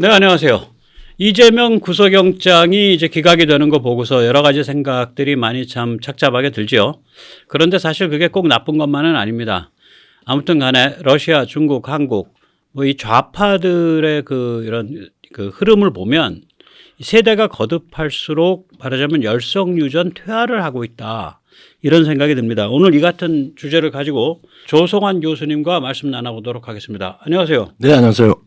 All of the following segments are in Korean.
네, 안녕하세요. 이재명 구속영장이 이제 기각이 되는 거 보고서 여러 가지 생각들이 많이 참 착잡하게 들죠. 그런데 사실 그게 꼭 나쁜 것만은 아닙니다. 아무튼 간에 러시아, 중국, 한국 뭐 이 좌파들의 이런 흐름을 보면 세대가 거듭할수록 말하자면 열성유전 퇴화를 하고 있다. 이런 생각이 듭니다. 오늘 이 같은 주제를 가지고 조성환 교수님과 말씀 나눠보도록 하겠습니다. 안녕하세요. 네, 안녕하세요.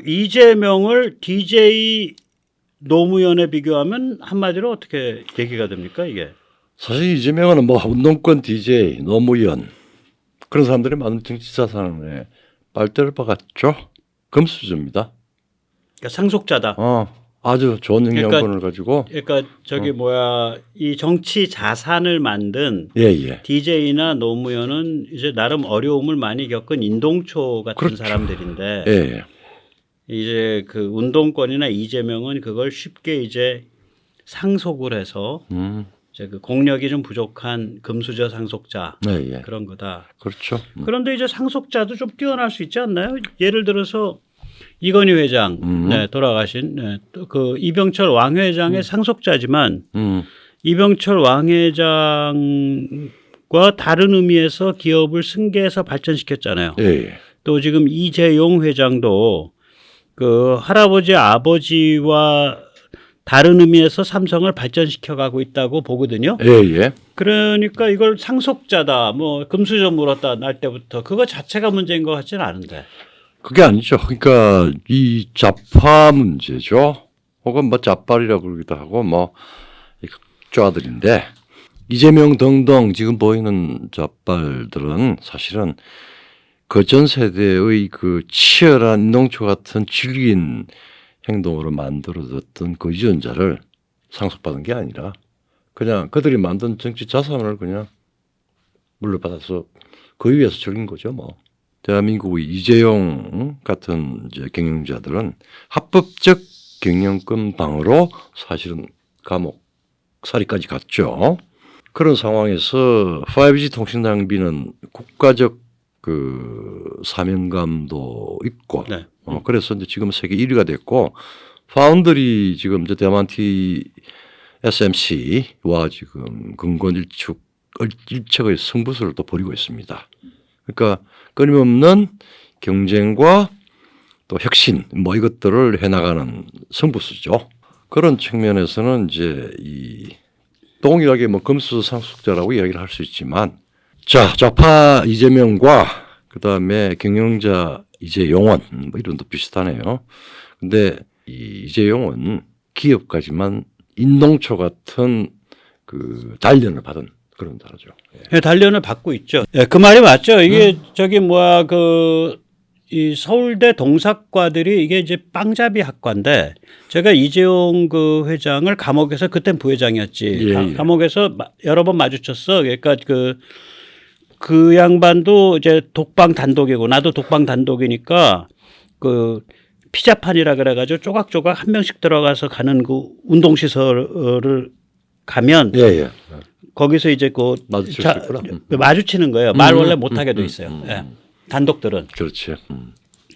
이재명을 DJ 노무현에 비교하면 한마디로 어떻게 얘기가 됩니까, 이게? 사실 이재명은 뭐 운동권 DJ, 노무현 그런 사람들이 많은 정치 자산에 빨대를 박았죠. 금수저입니다. 그러니까 상속자다. 아주 좋은 영향권을 가지고. 그러니까 이 정치 자산을 만든 예. DJ나 노무현은 이제 나름 어려움을 많이 겪은 인동초 같은 그렇죠. 사람들인데 예. 이제 그 운동권이나 이재명은 그걸 쉽게 이제 상속을 해서 이제 그 공력이 좀 부족한 금수저 상속자 예. 그런 거다. 그렇죠. 그런데 이제 상속자도 좀 뛰어날 수 있지 않나요? 예를 들어서 이건희 회장 네, 돌아가신 또 그 이병철 왕 회장의 상속자지만 이병철 왕 회장과 다른 의미에서 기업을 승계해서 발전시켰잖아요. 예. 또 지금 이재용 회장도 그 할아버지 아버지와 다른 의미에서 삼성을 발전시켜 가고 있다고 보거든요. 예. 그러니까 이걸 상속자다, 뭐 금수저 물었다 날 때부터 그거 자체가 문제인 것 같지는 않은데. 그게 아니죠. 그러니까 이 좌파 문제죠. 혹은 뭐 좌빨이라고 그러기도 하고 뭐 극좌들인데 이재명 등등 지금 보이는 좌빨들은 사실은 그 전 세대의 그 치열한 인동초 같은 질긴 행동으로 만들어졌던 그 유전자를 상속받은 게 아니라 그냥 그들이 만든 정치 자산을 그냥 물려받아서 그 위에서 즐긴 거죠, 뭐. 대한민국의 이재용 같은 이제 경영자들은 합법적 경영권 방으로 사실은 감옥 살이까지 갔죠. 그런 상황에서 5G 통신 낭비는 국가적 그 사명감도 있고, 네. 그래서 이제 지금 세계 1위가 됐고, 파운드리 지금 이제 대만 TSMC와 지금 근본 일척의 승부수를 또 벌이고 있습니다. 그러니까 끊임없는 경쟁과 또 혁신 뭐 이것들을 해나가는 승부수죠. 그런 측면에서는 이제 이 동일하게 뭐 금수저 상속자라고 이야기를 할 수 있지만, 자 좌파 이재명과 그 다음에 경영자 이재용은 뭐 이름도 비슷하네요. 근데 이 이재용은 기업까지만 인동초 같은 그 단련을 받은 그런 단어죠. 예, 단련을 받고 있죠. 예, 그 말이 맞죠. 이게 이 서울대 동사과들이 이게 이제 빵잡이 학과인데 제가 이재용 그 회장을 감옥에서 그땐 부회장이었지. 예. 감옥에서 여러 번 마주쳤어. 그러니까 그 양반도 이제 독방 단독이고 나도 독방 단독이니까 그 피자판이라 그래가지고 조각조각 한 명씩 들어가서 가는 그 운동시설을 가면 예. 거기서 이제 마주치는 거예요. 말 원래 못하게 돼 있어요. 예. 단독들은. 그렇지.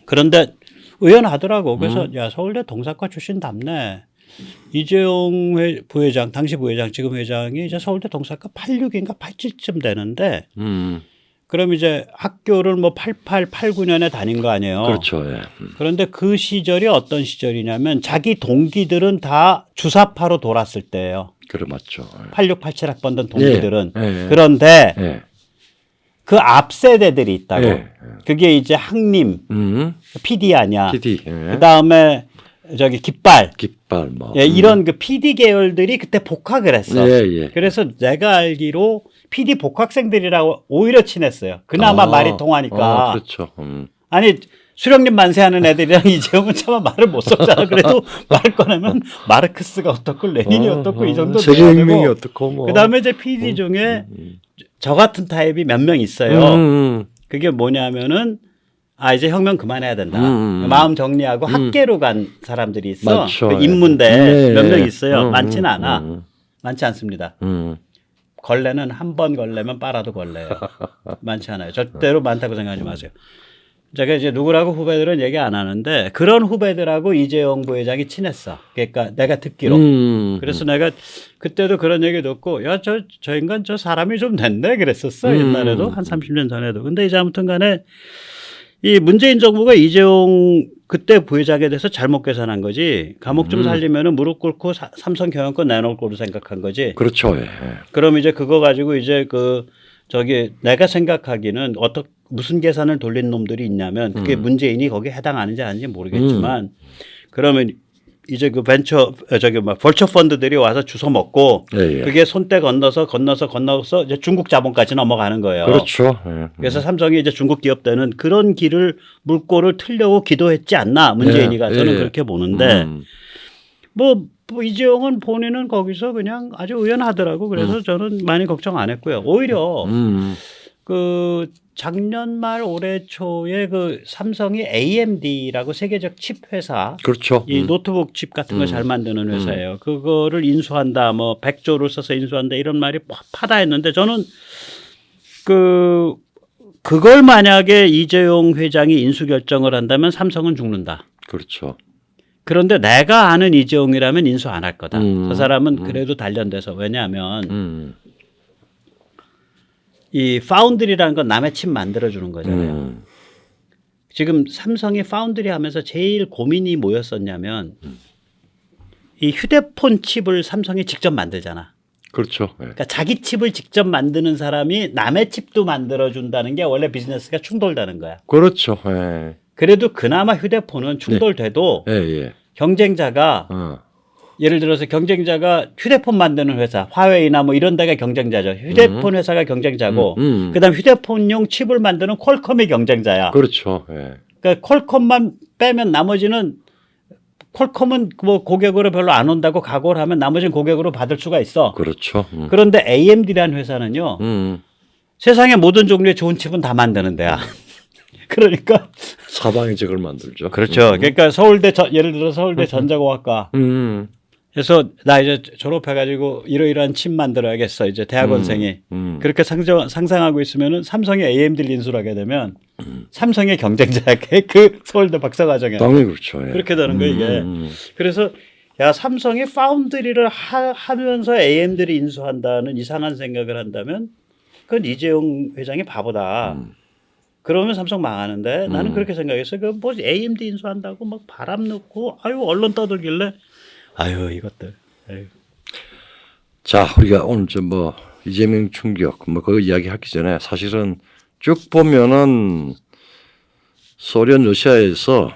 그런데 의연하더라고. 그래서 야 서울대 동사과 출신답네. 이재용 부회장, 당시 부회장, 지금 회장이 이제 서울대 동사과 86인가 87쯤 되는데 그럼 이제 학교를 뭐 88, 89년에 다닌 거 아니에요. 그렇죠. 예. 그런데 그 시절이 어떤 시절이냐면 자기 동기들은 다 주사파로 돌았을 때예요. 그래 맞죠. 86, 87 학번던 동기들은. 예. 그런데 그 앞 세대들이 있다고. 예. 그게 이제 항림, PD 아니야. PD. 그 다음에 깃발. 뭐. 예, 이런 그 PD 계열들이 그때 복학을 했어. 예. 그래서 내가 알기로 PD 복학생들이라고 오히려 친했어요. 그나마 말이 통하니까. 그렇죠. 아니 수령님 만세하는 애들이랑 이재용은 차마 말을 못 섞잖아. 그래도 말 꺼내면 마르크스가 어떻고 레닌이 어떻고 이 정도 세계혁명이 어떻고 뭐. 그다음에 이제 PD 중에 저 같은 타입이 몇 명 있어요. 그게 뭐냐면은 이제 혁명 그만해야 된다. 마음 정리하고 학계로 간 사람들이 있어. 맞죠. 그 인문대 몇 명 있어요. 많지는 않아. 많지 않습니다. 걸레는 한 번 걸레면 빨아도 걸레예요. 많지 않아요. 절대로 많다고 생각하지 마세요. 제가 이제 누구라고 후배들은 얘기 안 하는데 그런 후배들하고 이재용 부회장이 친했어. 그러니까 내가 듣기로. 그래서 내가 그때도 그런 얘기 듣고 야, 저 인간 저 사람이 좀 됐네 그랬었어. 옛날에도 한 30년 전에도. 근데 이제 아무튼 간에 이 문재인 정부가 이재용 그때 부회장에 대해서 잘못 계산한 거지. 감옥 좀 살리면은 무릎 꿇고 삼성 경영권 내놓을 거로 생각한 거지. 그렇죠. 예. 그럼 이제 그거 가지고 이제 저기 내가 생각하기는 무슨 계산을 돌린 놈들이 있냐면 그게 문재인이 거기에 해당하는지 아닌지 모르겠지만 그러면 이제 그 벌처 펀드들이 와서 주워 먹고 예, 예. 그게 손때 건너서 이제 중국 자본까지 넘어가는 거예요. 그렇죠. 예. 그래서 삼성이 이제 중국 기업 때는 그런 길을 물꼬를 틀려고 기도했지 않나 문재인이가 예, 저는 예. 그렇게 보는데 뭐 이재용은 본인은 거기서 그냥 아주 의연하더라고. 그래서 저는 많이 걱정 안 했고요. 오히려 그 작년 말 올해 초에 그 삼성이 AMD라고 세계적 칩 회사 그렇죠. 이 노트북 칩 같은 거 잘 만드는 회사예요. 그거를 인수한다 뭐 100조를 써서 인수한다 이런 말이 파다했는데 저는 그걸 만약에 이재용 회장이 인수 결정을 한다면 삼성은 죽는다. 그렇죠. 그런데 내가 아는 이재용이라면 인수 안 할 거다. 저 사람은 그래도 단련돼서 왜냐하면 이 파운드리라는 건 남의 칩 만들어주는 거잖아요. 지금 삼성이 파운드리 하면서 제일 고민이 뭐였었냐면 이 휴대폰 칩을 삼성이 직접 만들잖아. 그렇죠. 예. 그러니까 자기 칩을 직접 만드는 사람이 남의 칩도 만들어준다는 게 원래 비즈니스가 충돌되는 거야. 그렇죠. 예. 그래도 그나마 휴대폰은 충돌돼도 예, 예. 경쟁자가 예를 들어서 경쟁자가 휴대폰 만드는 회사, 화웨이나 뭐 이런 데가 경쟁자죠. 휴대폰 회사가 경쟁자고, 그다음 휴대폰용 칩을 만드는 퀄컴이 경쟁자야. 그렇죠. 예. 그러니까 퀄컴만 빼면 나머지는 퀄컴은 뭐 고객으로 별로 안 온다고 각오를 하면 나머지는 고객으로 받을 수가 있어. 그렇죠. 그런데 AMD라는 회사는요, 세상의 모든 종류의 좋은 칩은 다 만드는 데야. 그러니까 사방에 적을 만들죠. 그렇죠. 그러니까 예를 들어 서울대 전자공학과. 그래서 나 이제 졸업해가지고 이러이러한 칩 만들어야겠어. 이제 대학원생이. 그렇게 상상하고 있으면은 삼성이 AMD를 인수를 하게 되면 삼성의 경쟁자야. 그 서울대 박사과정에. 당연히 그렇죠. 예. 그렇게 되는 거예요, 이게. 그래서 야, 삼성이 파운드리를 하면서 AMD를 인수한다는 이상한 생각을 한다면 그건 이재용 회장이 바보다. 그러면 삼성 망하는데 나는 그렇게 생각했어요. 그 뭐 AMD 인수한다고 막 바람 넣고 아유 언론 떠들길래 아유 이것들. 아유. 자, 우리가 오늘 좀 뭐 이재명 충격 뭐 그거 이야기하기 전에 사실은 쭉 보면은 소련 러시아에서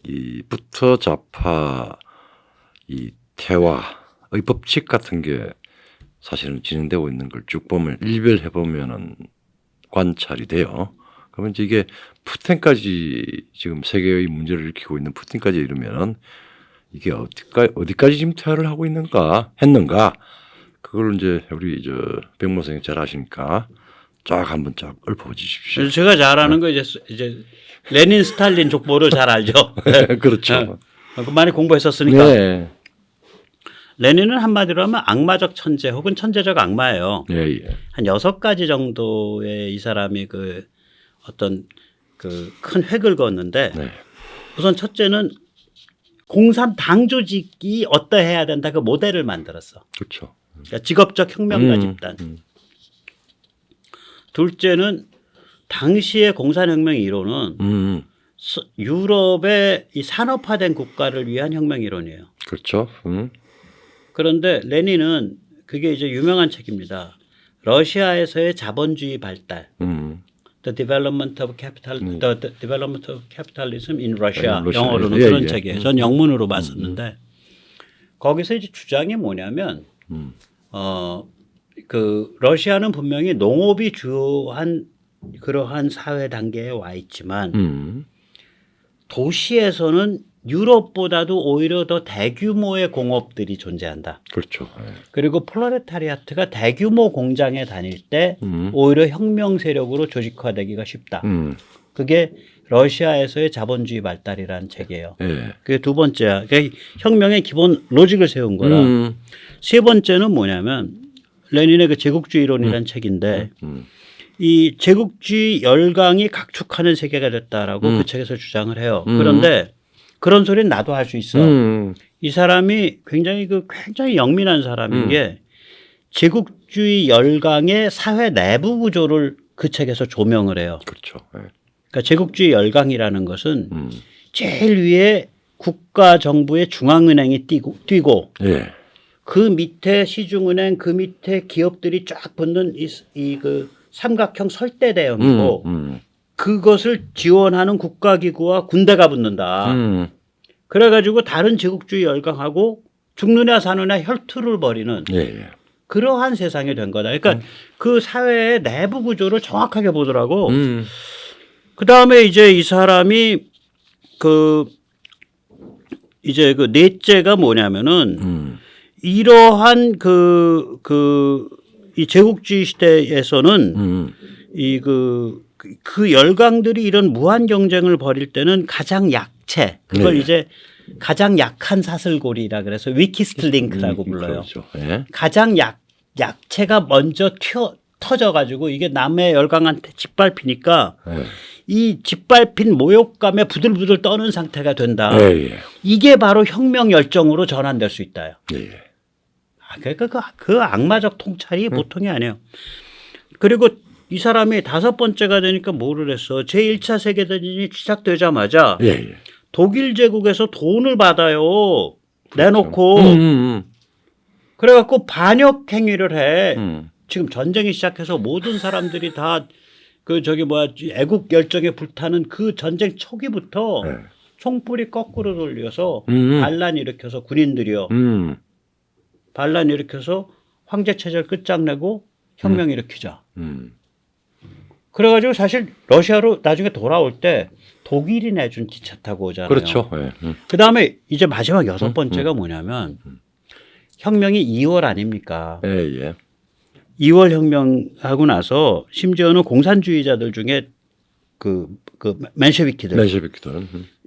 이 부터 좌파 이 태화의 법칙 같은 게 사실은 진행되고 있는 걸 쭉 보면 일별해 보면은 관찰이 돼요. 그러면 이제 이게 푸틴까지 지금 세계의 문제를 일으키고 있는 푸틴까지 이르면은 이게 어디까지 지금 퇴화를 하고 했는가 그걸 이제 우리 백모 선생님 잘 아시니까 쫙 한번 쫙 읊어주십시오. 제가 잘 아는 거 이제 레닌 스탈린 족보를 잘 알죠. 그렇죠. 많이 공부했었으니까. 네. 레닌은 한마디로 하면 악마적 천재 혹은 천재적 악마예요. 예, 예. 한 6가지 정도의 이 사람이 어떤 큰 획을 그었는데 네. 우선 첫째는 공산당 조직이 어떠해야 된다 그 모델을 만들었어. 그렇죠. 그러니까 직업적 혁명가 집단. 둘째는 당시의 공산혁명 이론은 유럽의 이 산업화된 국가를 위한 혁명 이론이에요. 그렇죠. 그런데 레닌은 그게 이제 유명한 책입니다. 러시아에서의 자본주의 발달. The Development of Capitalism in Russia. 영어로는 예, 그런 예. 책이에요. 전 영문으로 봤었는데 거기서 이제 주장이 뭐냐면 그 러시아는 분명히 농업이 주요한 그러한 사회 단계에 와 있지만 도시에서는 유럽보다도 오히려 더 대규모의 공업들이 존재한다. 그렇죠. 예. 그리고 프롤레타리아트가 대규모 공장에 다닐 때 오히려 혁명 세력으로 조직화되기가 쉽다. 그게 러시아에서의 자본주의 발달이라는 책이에요. 예. 그게 두 번째야. 그게 혁명의 기본 로직을 세운 거라. 세 번째는 뭐냐면 레닌의 그 제국주의 이론이라는 책인데 이 제국주의 열강이 각축하는 세계가 됐다라고 그 책에서 주장을 해요. 그런데 그런 소리는 나도 할 수 있어. 이 사람이 굉장히 영민한 사람인 게 제국주의 열강의 사회 내부 구조를 그 책에서 조명을 해요. 그렇죠. 예. 그러니까 제국주의 열강이라는 것은 제일 위에 국가 정부의 중앙은행이 뛰고 예. 그 밑에 시중은행, 그 밑에 기업들이 쫙 붙는 그 삼각형 설대 대형이고 그것을 지원하는 국가기구와 군대가 붙는다. 그래가지고 다른 제국주의 열강하고 죽느냐 사느냐 혈투를 벌이는 예. 예. 그러한 세상이 된 거다. 그러니까 그 사회의 내부 구조를 정확하게 보더라고. 그 다음에 이제 이 사람이 이제 그 넷째가 뭐냐면은 이러한 이 제국주의 시대에서는 그 열강들이 이런 무한 경쟁을 벌일 때는 가장 약체 그걸 네. 이제 가장 약한 사슬고리라 그래서 위키스트 링크라고 불러요. 그렇죠. 예. 가장 약체가 먼저 터져가지고 이게 남의 열강한테 짓밟히니까 예. 이 짓밟힌 모욕감에 부들부들 떠는 상태가 된다. 예. 예. 이게 바로 혁명 열정으로 전환될 수 있다요. 예. 그러니까 그 악마적 통찰이 보통이 아니에요. 그리고 이 사람이 다섯 번째가 되니까 뭐를 했어. 제1차 세계대전이 시작되자마자 예. 예. 독일 제국에서 돈을 받아요. 내놓고. 그래갖고 반역 행위를 해. 지금 전쟁이 시작해서 모든 사람들이 다 애국 열정에 불타는 그 전쟁 초기부터 네. 총불이 거꾸로 돌려서 반란 일으켜서 군인들이요. 반란 일으켜서 황제 체제를 끝장내고 혁명 일으키자. 그래가지고 사실 러시아로 나중에 돌아올 때 독일이 내준 기차 타고 오잖아요. 그렇죠. 예. 그 다음에 이제 마지막 여섯 번째가 뭐냐면 혁명이 2월 아닙니까? 예. 예. 2월 혁명하고 나서 심지어는 공산주의자들 중에 맨셰비키들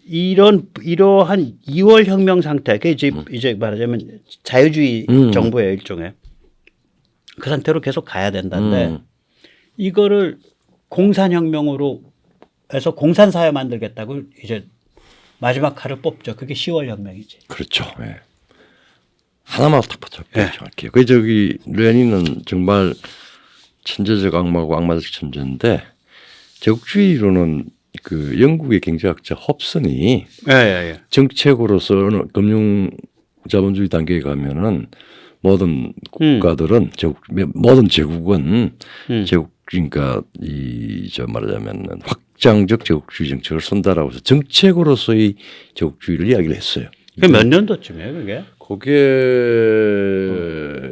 이러한 2월 혁명 상태, 그 이제 말하자면 자유주의 정부의 일종의 그 상태로 계속 가야 된다는데 이거를 공산혁명으로 해서 공산사회 만들겠다고 이제 마지막 칼을 뽑죠. 그게 10월 혁명이지. 그렇죠. 예. 하나만 딱 붙여볼게요. 그 레닌은 정말 천재적 악마고 악마적 천재인데 제국주의로는 그 영국의 경제학자 홉슨이 정책으로서 금융 자본주의 단계에 가면은 모든 국가들은 모든 제국은 그러니까 말하자면 확장적 제국주의 정책을 쓴다라고 해서 정책으로서의 제국주의를 이야기를 했어요. 그게 몇 년도쯤이에요, 그게? 그게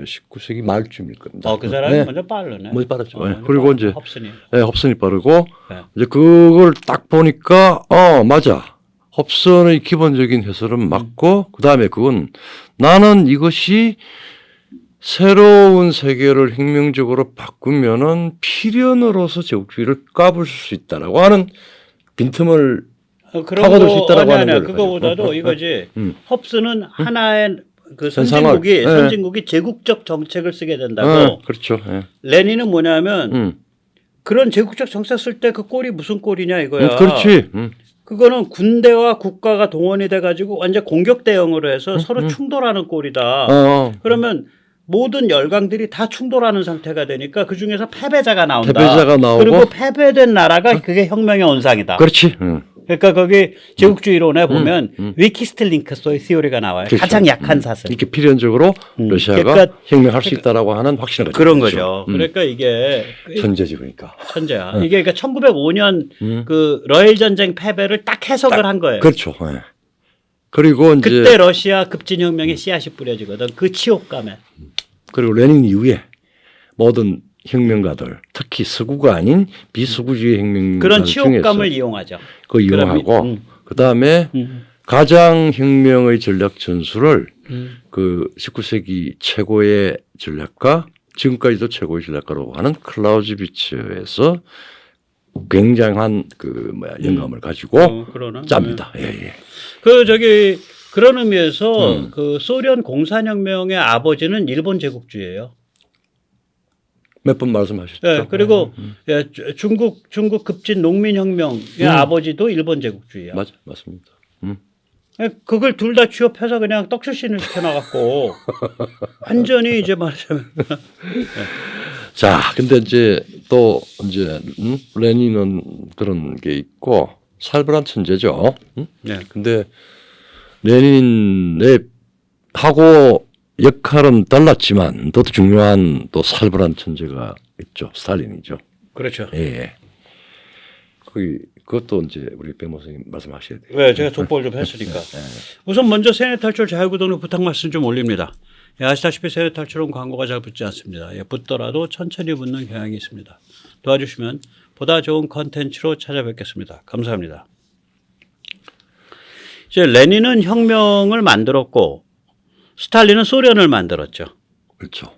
19세기 말쯤일 겁니다. 그 사람이 먼저 빠르네. 먼저 빠르죠. 그리고 이제 홉슨이 빠르고 이제 그걸 딱 보니까 맞아. 홉슨의 기본적인 해설은 맞고 그다음에 그건 나는 이것이 새로운 세계를 혁명적으로 바꾸면은 필연으로서 제국주의를 까불 수 있다라고 하는 빈틈을 파고들 수 있다라고 하는 거예요. 그거보다도 이거지. 홉슨은 하나의 그 선진국이 제국적 정책을 쓰게 된다고. 그렇죠. 레닌은 뭐냐면 그런 제국적 정책 쓸 때 그 꼴이 무슨 꼴이냐 이거야. 그렇지. 그거는 군대와 국가가 동원이 돼가지고 완전 공격 대응으로 해서 서로 충돌하는 꼴이다. 그러면 모든 열강들이 다 충돌하는 상태가 되니까 그 중에서 패배자가 나온다. 패배자가 나오고 그리고 패배된 나라가 그게 혁명의 원상이다. 그렇지. 그러니까 거기 제국주의론에 보면 위키스트 링크스의 시오리가 나와요. 그렇죠. 가장 약한 사슬. 이렇게 필연적으로 러시아가 그러니까, 혁명할 수 있다라고 하는 확신을 가지고 그런 거죠. 그러니까 이게 천재지 그러니까. 천재야. 이게 그러니까 1905년 그 러일 전쟁 패배를 딱 해석을 한 거예요. 그렇죠. 그리고 이제 그때 러시아 급진혁명의 씨앗이 뿌려지거든. 그 치욕감에. 그리고 레닌 이후에 모든 혁명가들 특히 서구가 아닌 비서구주의 혁명가들 그런 치욕감을 이용하죠. 그 이용하고 그다음에 가장 혁명의 전략 전술을 그 19세기 최고의 전략가 지금까지도 최고의 전략가라고 하는 클라우즈비츠에서 굉장한 영감을 가지고 짭니다. 그런 의미에서 그 소련 공산혁명의 아버지는 일본 제국주의예요. 몇 번 말씀하셨죠. 예, 그리고 예, 중국 급진 농민혁명의 아버지도 일본 제국주의야. 맞아, 맞습니다. 예, 그걸 둘 다 취업해서 그냥 떡출신을 시켜놔갖고 완전히 이제 말하자면 자, 근데 이제 또 이제 레닌은 그런 게 있고 살벌한 천재죠. 네. 근데 레닌의 하고 역할은 달랐지만 또 중요한 또 살벌한 천재가 있죠. 스탈린이죠. 그렇죠. 예. 그것도 이제 우리 백모 선생님 말씀하셔야 돼요. 왜 제가 족보를 좀 했으니까. 우선 먼저 세뇌 탈출 자유구독료 부탁 말씀 좀 올립니다. 예, 아시다시피 세뇌 탈출은 광고가 잘 붙지 않습니다. 예, 붙더라도 천천히 붙는 경향이 있습니다. 도와주시면 보다 좋은 컨텐츠로 찾아뵙겠습니다. 감사합니다. 이제 레닌은 혁명을 만들었고 스탈린은 소련을 만들었죠. 그렇죠.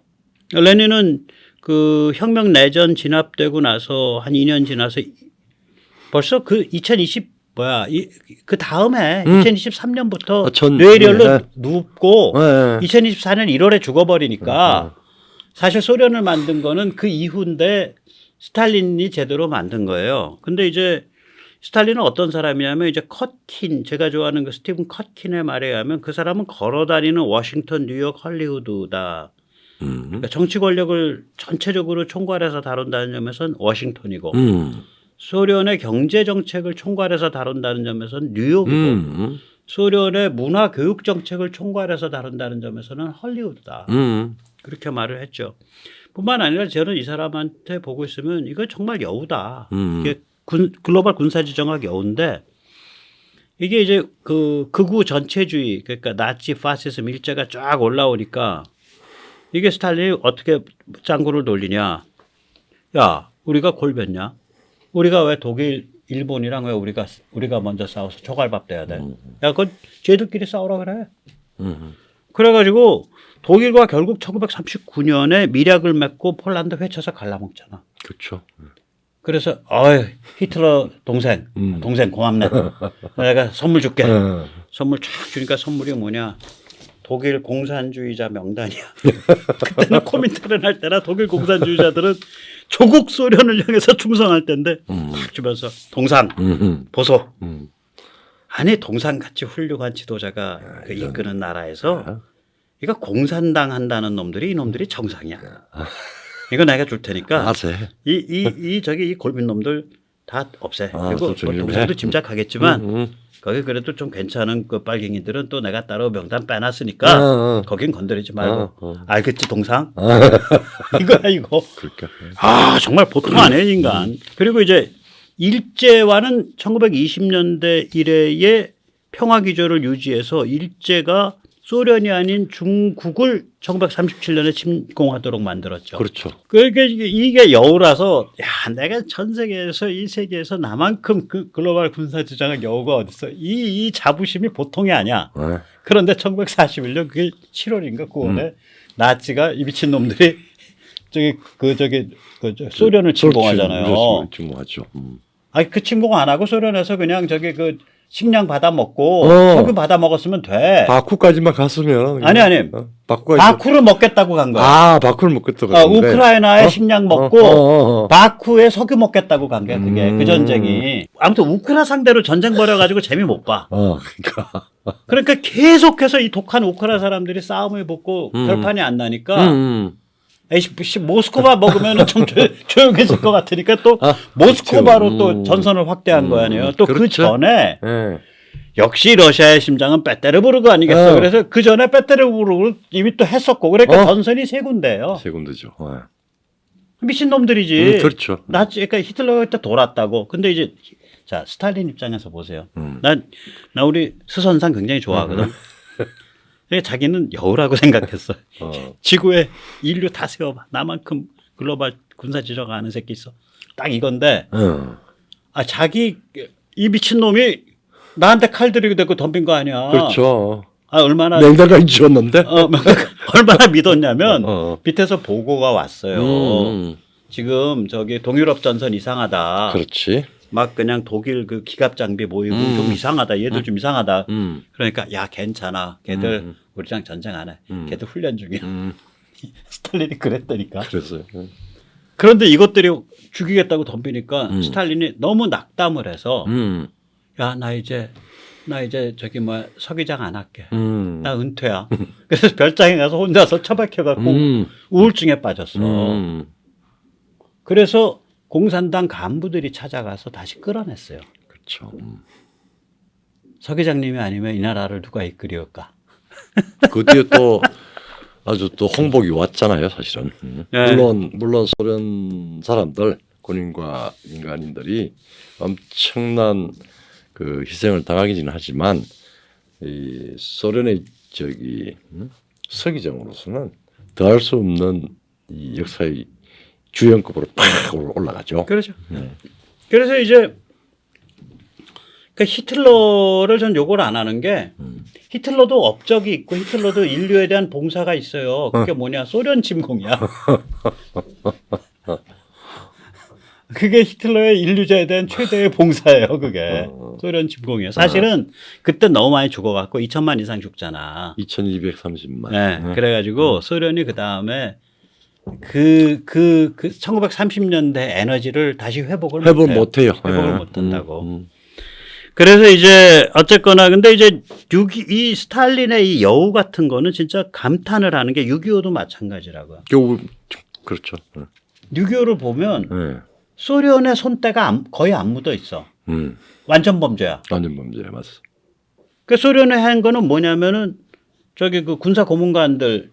레닌은 그 혁명 내전 진압되고 나서 한 2년 지나서 벌써 그 2020 그 다음에 2023년부터 뇌혈로 네. 눕고 네. 2024년 1월에 죽어버리니까 사실 소련을 만든 거는 그 이후인데 스탈린이 제대로 만든 거예요. 근데 이제 스탈린은 어떤 사람이냐면 이제 컷킨, 제가 좋아하는 그 스티븐 컷킨의 말에 의하면 그 사람은 걸어다니는 워싱턴, 뉴욕, 헐리우드다. 그러니까 정치 권력을 전체적으로 총괄해서 다룬다는 점에서는 워싱턴이고 소련의 경제 정책을 총괄해서 다룬다는 점에서는 뉴욕이고 소련의 문화 교육 정책을 총괄해서 다룬다는 점에서는 헐리우드다. 그렇게 말을 했죠. 뿐만 아니라 저는 이 사람한테 보고 있으면 이거 정말 여우다. 이게 글로벌 군사지정학 여우인데 이게 이제 그 극우 전체주의 그러니까 나치 파시즘 일제가 쫙 올라오니까 이게 스탈린이 어떻게 짱구를 돌리냐. 야, 우리가 골변냐? 우리가 왜 독일, 일본이랑 왜 우리가 먼저 싸워서 초갈밥 돼야 돼? 야, 그건 쟤들끼리 싸우라 그래. 그래가지고 독일과 결국 1939년에 밀약을 맺고 폴란드 회쳐서 갈라먹잖아. 그렇죠. 그래서 히틀러 동생 고맙네. 내가 선물 줄게. 선물 쫙 주니까 선물이 뭐냐. 독일 공산주의자 명단이야. 그때는 코민테른 할 때라 독일 공산주의자들은 조국 소련을 향해서 충성할 때인데 막 주면서 동상 보소. 아니 동상같이 훌륭한 지도자가 그 이끄는 나라에서 이거 공산당 한다는 놈들이 이놈들이 정상이야. 이거 내가 줄 테니까 이 골빈 놈들 다 없애. 그리고 동생도 짐작하겠지만 거기 그래도 좀 괜찮은 그 빨갱이들은 또 내가 따로 명단 빼놨으니까 거긴 건드리지 말고 알겠지 동상? 이거야 이거. 그러니까. 정말 보통 아니에요 인간. 그리고 이제 일제와는 1920년대 이래의 평화 기조를 유지해서 일제가 소련이 아닌 중국을 1937년에 침공하도록 만들었죠. 그렇죠. 그러니까 이게 여우라서 야 내가 전 세계에서 이 세계에서 나만큼 그 글로벌 군사지정학 여우가 어딨어. 이 자부심이 보통이 아니야. 그런데 1941년 그게 7월인가 9월에 나치가 이 미친 놈들이 소련을 침공하잖아요. 침공하죠. 아니 그 침공 안 하고 소련에서 그냥 그 식량 받아 먹고 석유 받아 먹었으면 돼. 바쿠까지만 갔으면 아니 바쿠를 먹겠다고 간 거야. 바쿠를 먹겠다고 간 거야. 우크라이나에 식량 먹고 바쿠에 석유 먹겠다고 간 거야. 그게 그 전쟁이. 아무튼 우크라 상대로 전쟁 벌여가지고 재미 못 봐. 그러니까 계속해서 이 독한 우크라 사람들이 싸움을 붙고 결판이 안 나니까 에이씨 모스크바 먹으면 좀 조용해질 것 같으니까 또 모스크바로 또 전선을 확대한 거 아니에요. 또 그 전에 역시 러시아의 심장은 베테르부르크 아니겠어. 그래서 그 전에 베테르부르크를 이미 또 했었고 그러니까 전선이 세 군데예요. 세 군데죠. 미친 놈들이지. 그렇죠. 그러니까 히틀러가 그때 돌았다고. 근데 이제 자 스탈린 입장에서 보세요. 나 우리 스선상 굉장히 좋아하거든. 자기는 여우라고 생각했어. 지구에 인류 다 세워봐. 나만큼 글로벌 군사지정 아는 새끼 있어. 딱 이건데 자기 이 미친놈이 나한테 칼 들이고 대고 덤빈 거 아니야. 그렇죠. 얼마나 냉장고에 지었는데 얼마나 믿었냐면 밑에서 보고가 왔어요. 지금 저기 동유럽 전선 이상하다. 그렇지. 막 그냥 독일 그 기갑 장비 모이고 좀 이상하다. 얘들 좀 이상하다. 그러니까 야 괜찮아. 걔들 우리랑 전쟁 안 해. 걔들 훈련 중이야. 스탈린이 그랬다니까. 그랬어요. 그런데 이것들이 죽이겠다고 덤비니까 스탈린이 너무 낙담을 해서 야, 나 이제 저기 뭐 서기장 안 할게. 나 은퇴야. 그래서 별장에 가서 혼자서 처박혀갖고 우울증에 빠졌어. 그래서 공산당 간부들이 찾아가서 다시 끌어냈어요. 그렇죠. 서기장님이 아니면 이 나라를 누가 이끌이올까? 그 뒤에 또 아주 또 홍복이 왔잖아요, 사실은. 네. 물론 소련 사람들, 군인과 민간인들이 엄청난 그 희생을 당하기는 하지만 이 소련의 저기 서기장으로서는 더할 수 없는 이 역사의 주연급으로 팍 올라가죠. 그렇죠. 그래서 이제 그 히틀러를 전 욕을 안 하는 게 히틀러도 업적이 있고 히틀러도 인류에 대한 봉사가 있어요. 그게 뭐냐? 소련 침공이야. 그게 히틀러의 인류제에 대한 최대의 봉사예요. 그게 소련 침공이에요. 사실은 그때 너무 많이 죽어갖고 2천만 이상 죽잖아. 2230만. 네. 그래가지고 소련이 그 다음에 그 1930년대 에너지를 다시 회복을 못해요. 회복을 못한다고. 그래서 이제 어쨌거나 근데 이제 이 스탈린의 이 여우 같은 거는 진짜 감탄을 하는 게 6.25도 마찬가지라고요. 그렇죠. 6.25를 보면 네. 소련의 손때가 거의 안 묻어 있어. 완전 범죄야. 완전 범죄 맞어. 그 소련이 한 거는 뭐냐면은 저기 그 군사 고문관들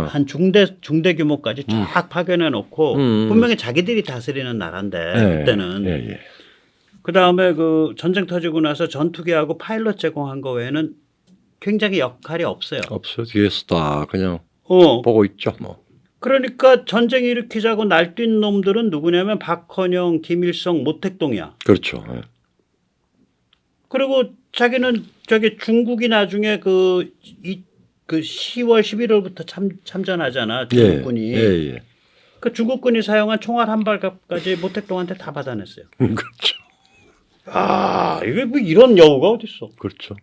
한 중대 규모까지 쫙 파견해 놓고 분명히 자기들이 다스리는 나라인데 그때는. 예. 그 다음에 그 전쟁 터지고 나서 전투기하고 파일럿 제공한 거 외에는 굉장히 역할이 없어요. 없어요. 뒤에서 다 그냥 보고 있죠. 뭐. 그러니까 전쟁 일으키자고 날뛴 놈들은 누구냐면 박헌영, 김일성, 모택동이야. 그렇죠. 예. 그리고 자기는 저기 중국이 나중에 그 10월, 11월부터 참전하잖아. 중국군이. 예. 그 중국군이 사용한 총알 한 발까지 모택동한테 다 받아냈어요. 그렇죠. 아, 이게 뭐 이런 여우가 어딨어. 그렇죠.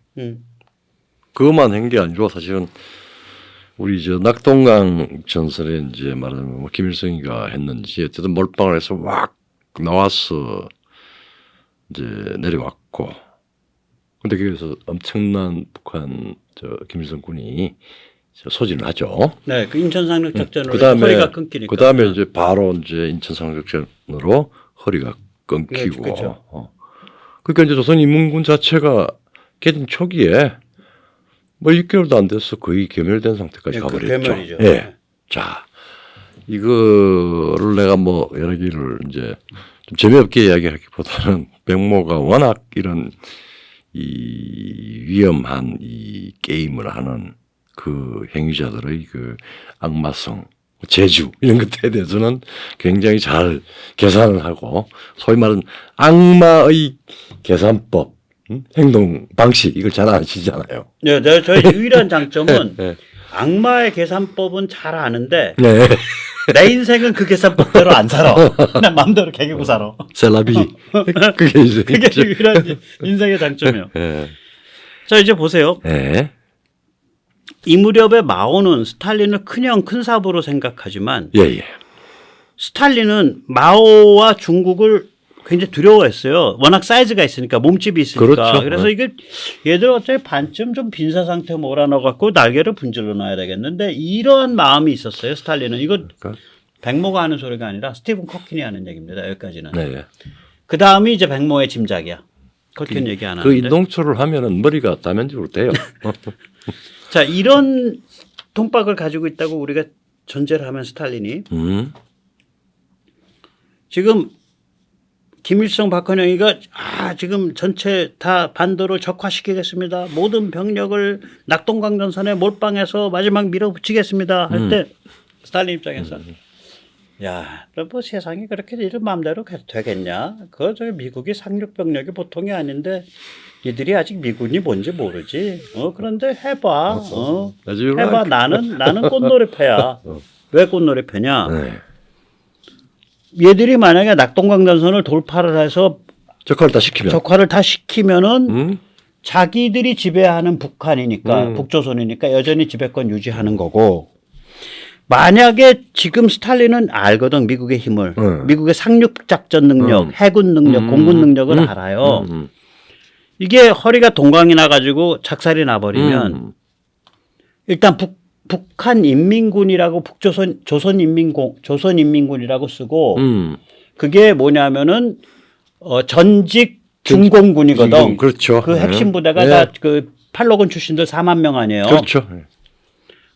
그것만 한 게 아니고 사실은 우리 저 낙동강 전설에 이제 말하자면 뭐 김일성이가 했는지 어쨌든 몰빵을 해서 막 나와서 이제 내려왔고 근데 거기서 엄청난 북한 저 김일성 군이 소진을 하죠. 네, 그 인천 상륙 작전으로 그다음에 허리가 끊기니까. 그다음에 이제 바로 이제 인천 상륙 작전으로 허리가 끊기고. 그렇죠. 그러니까 이제 조선인민군 자체가 개진 초기에 뭐 6개월도 안 돼서 거의 괴멸된 상태까지 가버렸죠. 괴멸이죠. 예. 자, 이거를 내가 뭐 여러 개를 이제 좀 재미없게 이야기하기보다는 백모가 워낙 이런 이 위험한 이 게임을 하는 그 행위자들의 그 악마성, 재주 이런 것에 대해서는 굉장히 잘 계산을 하고 소위 말하는 악마의 계산법, 행동 방식 이걸 잘 아시잖아요. 네, 저희 유일한 장점은 악마의 계산법은 잘 아는데 네. 내 인생은 그 계산법대로 안 살아. 그냥 마음대로 개기고 살아. 셀라비 그게 이제 그게 유일한 인생의 장점이요. 네. 자, 이제 보세요. 네. 이 무렵에 마오는 스탈린을 큰형 큰사부로 생각하지만 예. 스탈린은 마오와 중국을 굉장히 두려워했어요. 워낙 사이즈가 있으니까 몸집이 있으니까. 그렇죠. 그래서 이게 얘들 어차피 반쯤 좀 빈사 상태 몰아넣어 갖고 날개를 분질러 놔야 되겠는데 이런 마음이 있었어요. 스탈린은. 이거 백모가 하는 소리가 아니라 스티븐 커킨이 하는 얘기입니다. 여기까지는. 네. 그 다음이 이제 백모의 짐작이야. 커킨 얘기 안 하는데. 그 인동초를 하면은 머리가 다면적으로 돼요. 자, 이런 통박을 가지고 있다고 우리가 전제를 하면 스탈린이 지금 김일성 박헌영이가 지금 전체 다 반도를 적화시키겠습니다. 모든 병력을 낙동강전선에 몰빵해서 마지막 밀어붙이겠습니다. 할 때 스탈린 입장에서 야, 뭐 세상이 그렇게 이런 마음대로 되겠냐? 그 저기 미국이 상륙 병력이 보통이 아닌데 이들이 아직 미군이 뭔지 모르지. 그런데 해봐. 해봐. 나는 꽃놀이패야. 왜 꽃놀이패냐? 네. 얘들이 만약에 낙동강전선을 돌파를 해서 적화를 다 시키면은 자기들이 지배하는 북한이니까 북조선이니까 여전히 지배권 유지하는 거고 만약에 지금 스탈린은 알거든 미국의 힘을, 미국의 상륙 작전 능력, 해군 능력, 공군 능력을 알아요. 이게 허리가 동강이 나가지고 작살이 나버리면 일단 북한 인민군이라고 조선인민군이라고 쓰고 그게 뭐냐면은 전직 중공군이거든. 그렇죠. 그 핵심 부대가 다 그 팔로군 출신들 4만 명 아니에요. 그렇죠.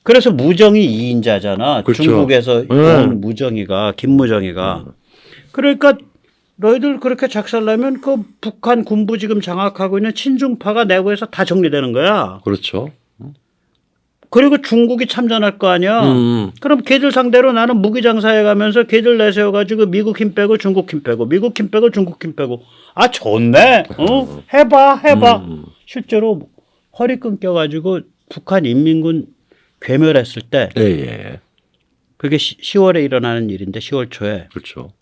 그래서 무정이 2인자잖아. 그렇죠. 중국에서 온 무정이가 김무정이가. 그러니까 너희들 그렇게 작살나면 그 북한 군부 지금 장악하고 있는 친중파가 내부에서 다 정리되는 거야. 그렇죠. 그리고 중국이 참전할 거 아니야. 그럼 걔들 상대로 나는 무기 장사해 가면서 걔들 내세워가지고 미국 힘 빼고 중국 힘 빼고 미국 힘 빼고 중국 힘 빼고. 아 좋네. 해봐. 실제로 허리 끊겨가지고 북한 인민군 괴멸했을 때 예. 그게 10월에 일어나는 일인데 10월 초에 그렇죠.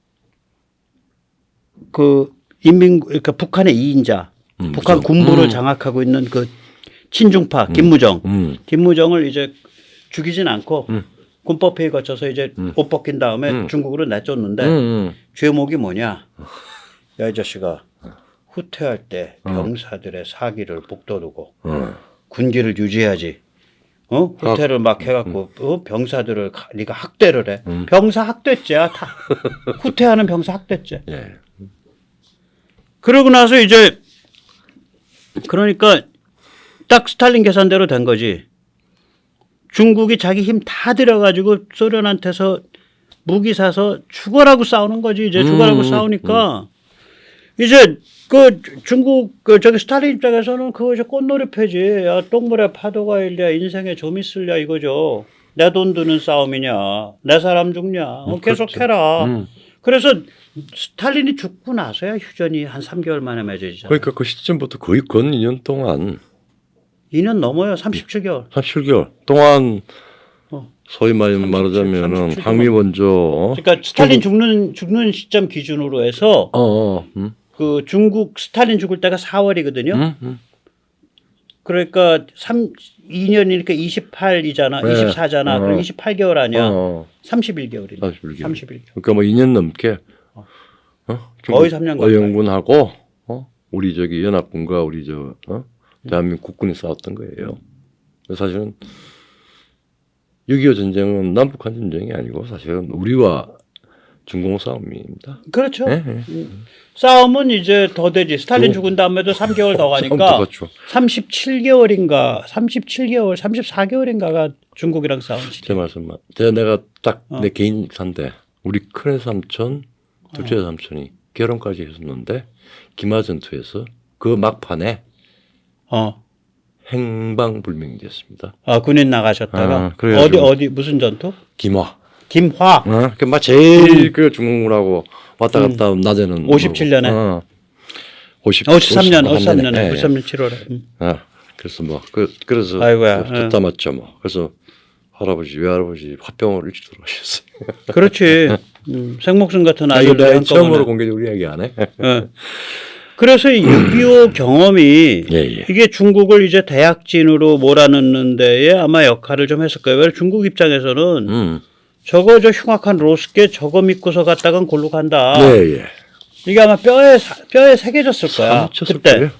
그러니까 북한의 2인자 북한 군부를 장악하고 있는 그 친중파 김무정을 이제 죽이진 않고 군법회의 거쳐서 이제 옷 벗긴 다음에 중국으로 내쫓는데 죄목이 뭐냐? 야 이 자식아 후퇴할 때 병사들의 사기를 북돋우고 군기를 유지해야지. 후퇴를 막 해갖고 병사들을 네가 학대를 해. 병사 학대죄야 다. 후퇴하는 병사 학대죄. 예. 그러고 나서 이제 그러니까 딱 스탈린 계산대로 된 거지. 중국이 자기 힘 다 들여가지고 소련한테서 무기 사서 죽어라고 싸우는 거지. 이제 죽어라고 싸우니까 이제 그 중국 저기 스탈린 입장에서는 그거 이제 꽃놀이 패지. 야 똥물에 파도가 일랴 인생에 좀 있을랴 이거죠. 내 돈 드는 싸움이냐. 내 사람 죽냐. 계속해라. 그래서 스탈린이 죽고 나서야 휴전이 한 3개월 만에 맺어지잖아요. 그러니까 그 시점부터 거의 건 2년 동안 2년 넘어요. 37개월. 37개월 동안 소위 말하자면은 37개월. 항미 먼저 그러니까 스탈린 죽는 시점 기준으로 해서 그 중국 스탈린 죽을 때가 4월이거든요. 그러니까 2년이니까 28이잖아. 네. 24잖아. 그럼 28개월 아니야. 31개월이네. 31개월. 그러니까 뭐 2년 넘게 거의 3년 가까이. 어영군하고 우리 저기 연합군과 우리 대한민국 국군이 싸웠던 거예요. 사실은 6.25 전쟁은 남북한 전쟁이 아니고 사실은 우리와 중공 싸움입니다. 그렇죠. 네. 싸움은 이제 더 되지. 스탈린 죽은 다음에도 3개월 더 가니까 37개월인가 34개월인가가 중국이랑 싸운 시기. 제 말씀만. 내가 딱 내 개인 산대 우리 큰애 삼촌, 둘째 삼촌이 결혼까지 했었는데 김하전투에서 그 막판에 행방불명이 됐습니다. 아 군인 나가셨다가 어디 무슨 전투? 김화. 막 제일 그 중국하고 왔다 갔다 낮에는 57년에 53년에 7월에. 그래서 그래서 아이고야. 뒷담았죠 뭐. 그래서 외할아버지 화병을 일찍 돌아가셨어요. 그렇지. 생목숨 같은 아이를 내가 처음으로 공개적으로 이야기 안 해. 그래서 6.25 경험이 이게 중국을 이제 대약진으로 몰아넣는 데에 아마 역할을 좀 했을 거예요. 왜냐하면 중국 입장에서는 저거 저 흉악한 로스케 저거 믿고서 갔다간 골로 간다. 이게 아마 뼈에 새겨졌을 거야. 그때.